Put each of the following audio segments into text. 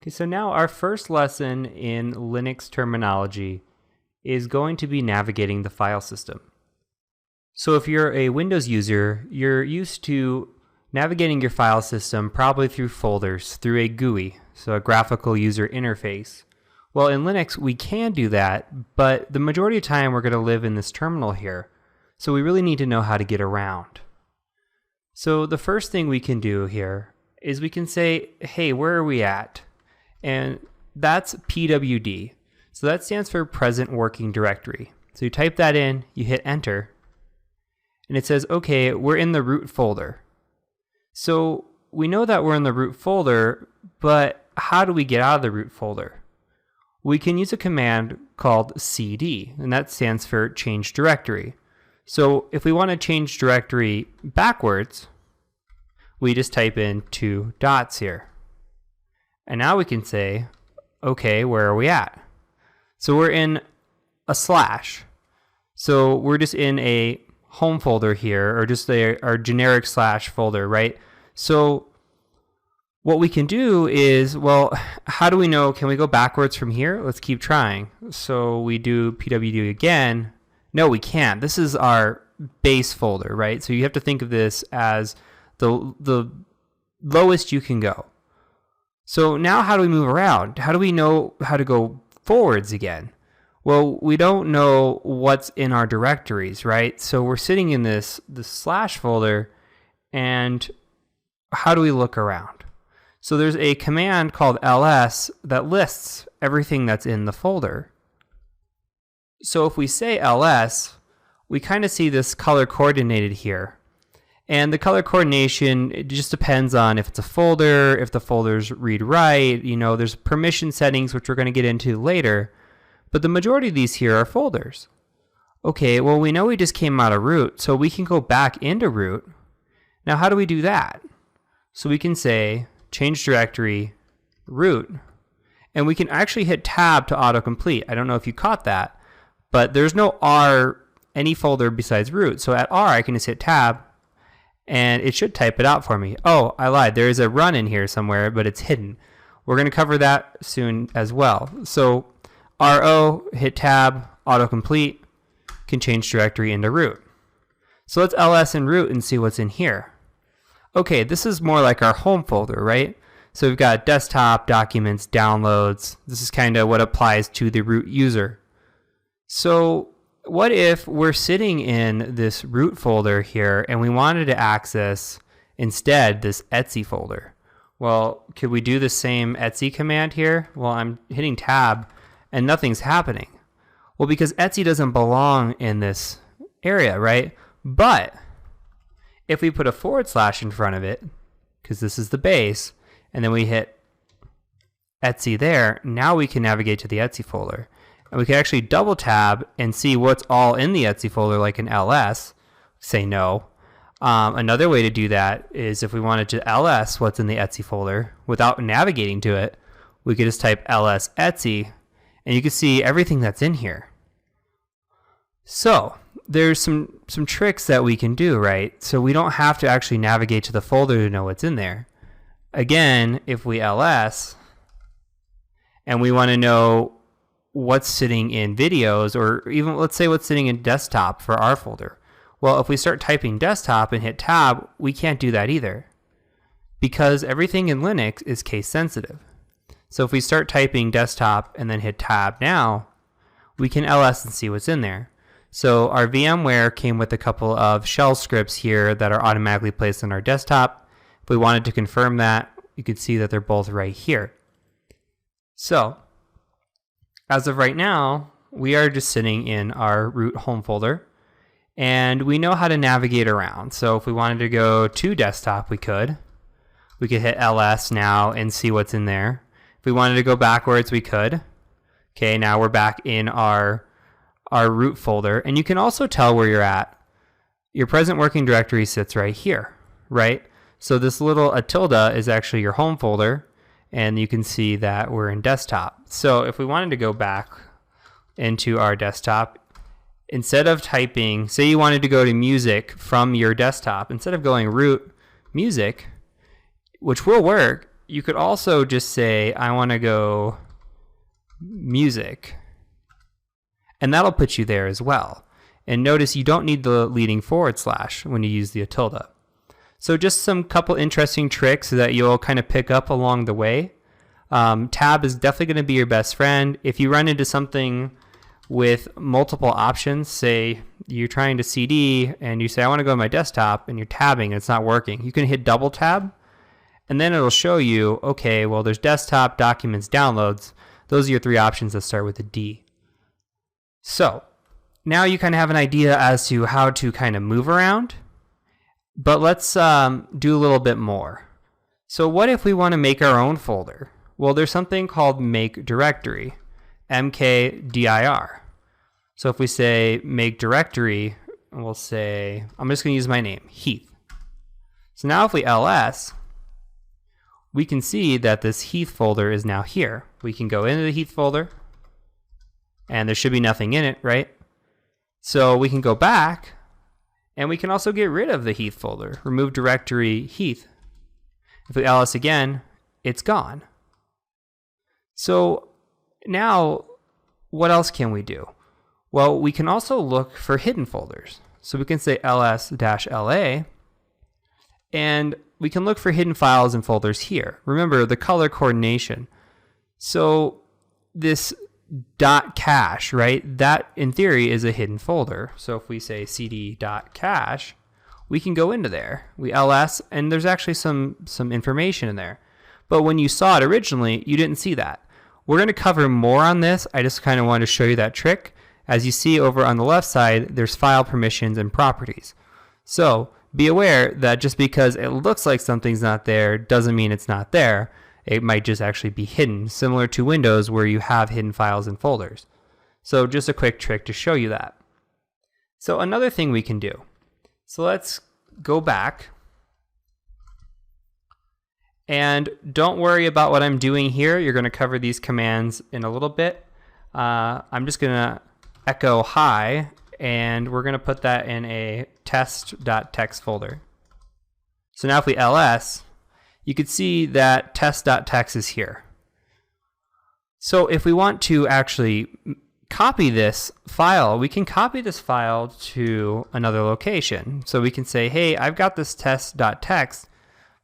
Okay, so now our first lesson in Linux terminology is going to be navigating the file system. So if you're a Windows user, you're used to navigating your file system probably through folders, through a GUI, so a graphical user interface. Well, in Linux, we can do that, but the majority of the time we're going to live in this terminal here. So we really need to know how to get around. So the first thing we can do here is we can say, hey, where are we at? And that's PWD. So that stands for present working directory. So you type that in, you hit enter, and it says, okay, we're in the root folder. So we know that we're in the root folder, but how do we get out of the root folder? We can use a command called cd, and that stands for change directory. So if we want to change directory backwards, we just type in 2 dots here. And now we can say, okay, where are we at? So we're in a slash. So we're just in a home folder here, or just our generic slash folder, right? So what we can do is, well, how do we know, can we go backwards from here? Let's keep trying. So we do pwd again. No, we can't. This is our base folder, right? So you have to think of this as the lowest you can go. So now how do we move around? How do we know how to go forwards again? Well, we don't know what's in our directories, right? So we're sitting in this slash folder, and how do we look around? So there's a command called ls that lists everything that's in the folder. So if we say ls, we kind of see this color coordinated here. And the color coordination, it just depends on if it's a folder, if the folder's read-write, there's permission settings, which we're going to get into later. But the majority of these here are folders. Okay, well, we know we just came out of root, so we can go back into root. Now, how do we do that? So we can say change directory root, and we can actually hit tab to autocomplete. I don't know if you caught that, but there's no R any folder besides root. So at R, I can just hit tab, and it should type it out for me. Oh, I lied. There is a run in here somewhere, but it's hidden. We're going to cover that soon as well. So RO, hit tab, autocomplete, can change directory into root. So let's ls in root and see what's in here. Okay, this is more like our home folder, right? So we've got desktop, documents, downloads. This is kind of what applies to the root user. So what if we're sitting in this root folder here and we wanted to access instead this Etsy folder? Well, could we do the same Etsy command here? Well, I'm hitting tab and nothing's happening. Well, because Etsy doesn't belong in this area, right? But if we put a / in front of it, because this is the base, and then we hit Etsy there, now we can navigate to the Etsy folder. And we can actually double tab and see what's all in the Etsy folder, like an ls, say no. Another way to do that is if we wanted to ls what's in the Etsy folder without navigating to it, we could just type ls Etsy, and you can see everything that's in here. So there's some tricks that we can do, right? So we don't have to actually navigate to the folder to know what's in there. Again, if we ls and we want to know what's sitting in videos, or even let's say what's sitting in desktop for our folder. Well, if we start typing desktop and hit tab, we can't do that either, because everything in Linux is case sensitive. So if we start typing desktop and then hit tab now, we can ls and see what's in there. So our VMware came with a couple of shell scripts here that are automatically placed on our desktop. If we wanted to confirm that, you could see that they're both right here. So as of right now, we are just sitting in our root home folder, and we know how to navigate around. So if we wanted to go to desktop, we could hit ls now and see what's in there. If we wanted to go backwards, we could. Okay, now we're back in our root folder, and you can also tell where you're at. Your present working directory sits right here, right? So this little tilde is actually your home folder, and you can see that we're in desktop. So if we wanted to go back into our desktop, instead of typing, say you wanted to go to music from your desktop, instead of going root music, which will work, you could also just say, I want to go music, and that'll put you there as well. And notice you don't need the leading forward slash when you use the tilde. So just some couple interesting tricks that you'll kind of pick up along the way. Tab is definitely going to be your best friend. If you run into something with multiple options, say you're trying to CD and you say, I want to go to my desktop, and you're tabbing and it's not working, you can hit double tab, and then it'll show you, okay, well, there's desktop, documents, downloads. Those are your three options that start with a D. So now you kind of have an idea as to how to kind of move around, but let's do a little bit more. So what if we want to make our own folder? Well, there's something called make directory, mkdir. So if we say make directory, we'll say, I'm just going to use my name, Heath. So now if we ls, we can see that this Heath folder is now here. We can go into the Heath folder, and there should be nothing in it, right? So we can go back, and we can also get rid of the Heath folder. Remove directory Heath. If we ls again, it's gone. So now, what else can we do? Well, we can also look for hidden folders. So we can say ls-la, and we can look for hidden files and folders here. Remember the color coordination. So this .cache, right? That in theory is a hidden folder. So if we say cd.cache, we can go into there. We ls, and there's actually some information in there. But when you saw it originally, you didn't see that. We're going to cover more on this. I just kind of wanted to show you that trick. As you see over on the left side, there's file permissions and properties. So be aware that just because it looks like something's not there doesn't mean it's not there. It might just actually be hidden, similar to Windows where you have hidden files and folders. So just a quick trick to show you that. So another thing we can do. So let's go back. And don't worry about what I'm doing here. You're going to cover these commands in a little bit. I'm just going to echo hi, and we're going to put that in a test.txt folder. So now if we ls, you can see that test.txt is here. So if we want to actually copy this file, we can copy this file to another location. So we can say, hey, I've got this test.txt,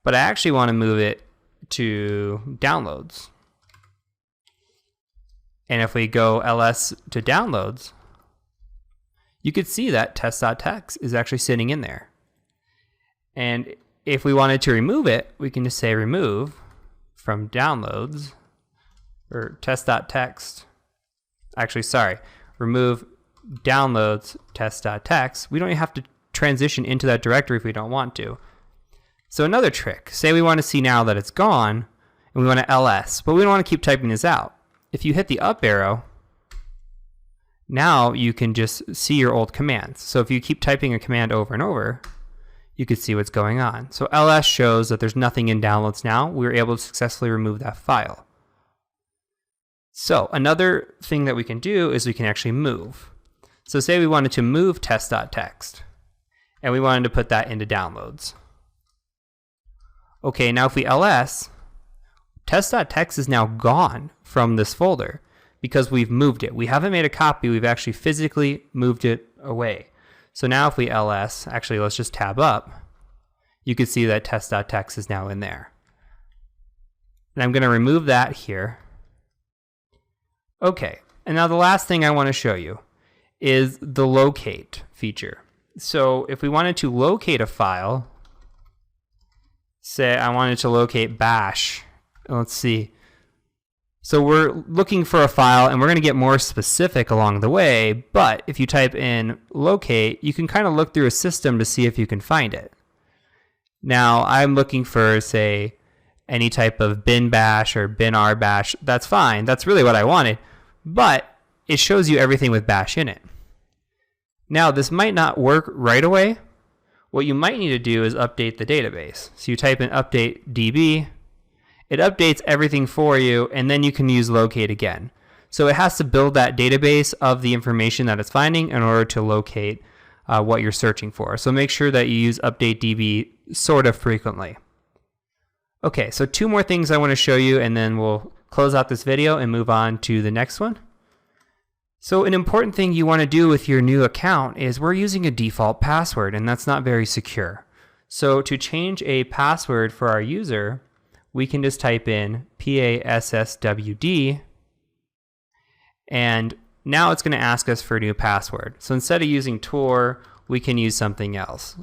but I actually want to move it to downloads. And if we go ls to downloads, you could see that test.txt is actually sitting in there. And if we wanted to remove it, we can just say remove from downloads, or test.txt. Actually, sorry, remove downloads test.txt. We don't even have to transition into that directory if we don't want to. So another trick, say we want to see now that it's gone, and we want to ls, but we don't want to keep typing this out. If you hit the up arrow, now you can just see your old commands. So if you keep typing a command over and over, you can see what's going on. So ls shows that there's nothing in downloads now. We were able to successfully remove that file. So another thing that we can do is we can actually move. So say we wanted to move test.txt, and we wanted to put that into downloads. Okay, now if we ls, test.txt is now gone from this folder because we've moved it. We haven't made a copy, we've actually physically moved it away. So now if we ls, actually let's just tab up, you can see that test.txt is now in there. And I'm going to remove that here. Okay, and now the last thing I want to show you is the locate feature. So if we wanted to locate a file, say I wanted to locate bash, let's see. So we're looking for a file, and we're going to get more specific along the way, but if you type in locate, you can kind of look through a system to see if you can find it. Now I'm looking for, say, any type of bin bash or bin-r bash. That's fine, that's really what I wanted, but it shows you everything with bash in it. Now this might not work right away. What you might need to do is update the database. So you type in update db, it updates everything for you, and then you can use locate again. So it has to build that database of the information that it's finding in order to locate what you're searching for. So make sure that you use update db sort of frequently. Okay, so two more things I want to show you, and then we'll close out this video and move on to the next one. So an important thing you want to do with your new account is we're using a default password, and that's not very secure. So to change a password for our user, we can just type in PASSWD, and now it's going to ask us for a new password. So instead of using Tor, we can use something else.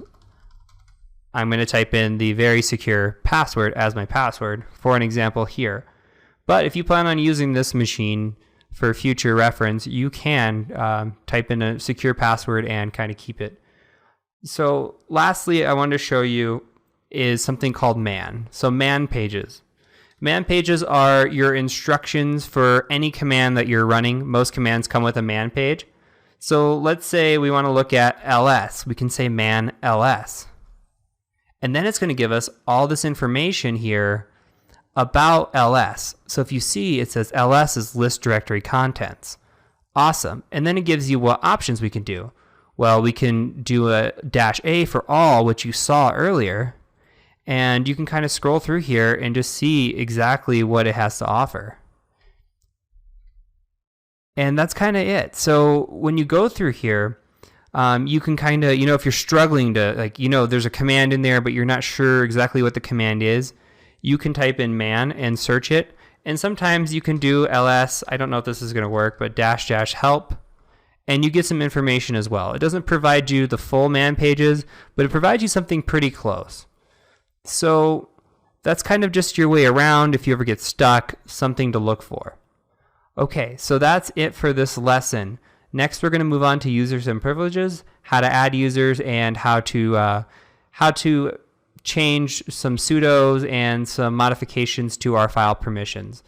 I'm going to type in the very secure password as my password for an example here. But if you plan on using this machine for future reference, you can type in a secure password and kind of keep it. So lastly, I wanted to show you is something called man. So man pages. Man pages are your instructions for any command that you're running. Most commands come with a man page. So let's say we want to look at ls. We can say man ls. And then it's going to give us all this information here about ls. So if you see, it says ls is list directory contents. Awesome. And then it gives you what options we can do. Well, we can do a -a for all, which you saw earlier. And you can kind of scroll through here and just see exactly what it has to offer. And that's kind of it. So when you go through here, you can kind of, if you're struggling to, there's a command in there, but you're not sure exactly what the command is, you can type in man and search it. And sometimes you can do ls, I don't know if this is going to work, but -- help. And you get some information as well. It doesn't provide you the full man pages, but it provides you something pretty close. So that's kind of just your way around if you ever get stuck, something to look for. Okay, so that's it for this lesson. Next, we're going to move on to users and privileges, how to add users, and how to change some sudos and some modifications to our file permissions.